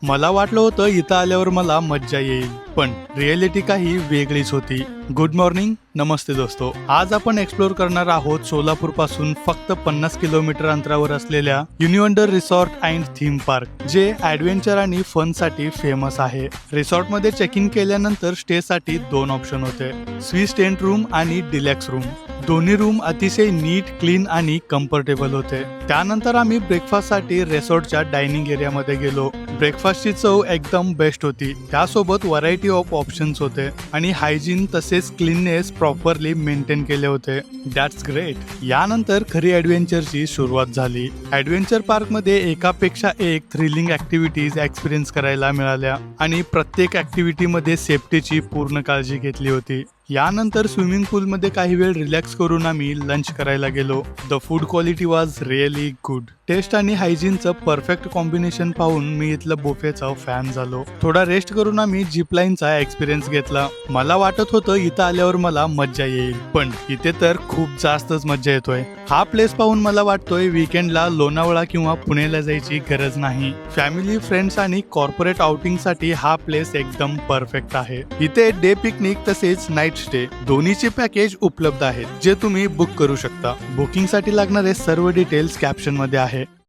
मला वाटलं होतं इथं आल्यावर मला मज्जा येईल, पण रिअलिटी काही वेगळीच होती. गुड मॉर्निंग, नमस्ते दोस्तो. आज आपण एक्सप्लोर करणार आहोत सोलापूर पासून फक्त 50 किलोमीटर अंतरावर असलेल्या युनिवंडर रिसॉर्ट अँड थीम पार्क, जे ऍडव्हेंचर आणि फन साठी फेमस आहे. रिसॉर्ट मध्ये चेक इन केल्यानंतर स्टे साठी 2 ऑप्शन होते, स्विस टेंट रूम आणि डिलॅक्स रूम. दोन्ही रूम अतिशय नीट, क्लीन आणि कम्फर्टेबल होते. त्यानंतर आम्ही ब्रेकफास्ट साठी रिसॉर्टच्या डायनिंग एरियामध्ये गेलो. ब्रेकफास्टची चव एकदम बेस्ट होती. त्यासोबत व्हरायटी ऑफ ऑप्शन्स होते आणि हायजीन तसेच क्लीननेस प्रॉपरली मेंटेन केले होते. That's great. यानंतर खरी ॲडव्हेंचरची सुरुवात झाली. ॲडव्हेंचर पार्क मध्ये एकापेक्षा एक थ्रिलिंग ऍक्टिव्हिटीज एक्सपिरियन्स करायला मिळाल्या आणि प्रत्येक ऍक्टिव्हिटी मध्ये सेफ्टीची पूर्ण काळजी घेतली होती. यानंतर स्विमिंग पूलमध्ये काही वेळ रिलॅक्स करून आम्ही लंच करायला गेलो. The food quality was really good. Taste आणि हायजीनचं परफेक्ट कॉम्बिनेशन पाहून मी इथलं बुफेचा फॅन झालो. थोडा रेस्ट करून आम्ही झिपलाईनचा एक्सपिरियन्स घेतला. मला वाटत होतं इथं आल्यावर मला मज्जा येईल, पण इथे तर खूप जास्तच मज्जा येतोय. हा प्लेस पाहून मला वाटतोय वीकेंडला लोणावळा किंवा पुण्याला जायची गरज नाही. फॅमिली, फ्रेंड्स आणि कॉर्पोरेट आउटिंग साठी हा प्लेस एकदम परफेक्ट आहे. इथे डे पिकनिक तसेच नाईट स्टे दोन्हीचे पॅकेज उपलब्ध आहेत, जे तुम्ही बुक करू शकता. बुकिंग साठी लागणारे सर्व डिटेल्स कॅप्शन मध्ये आहे.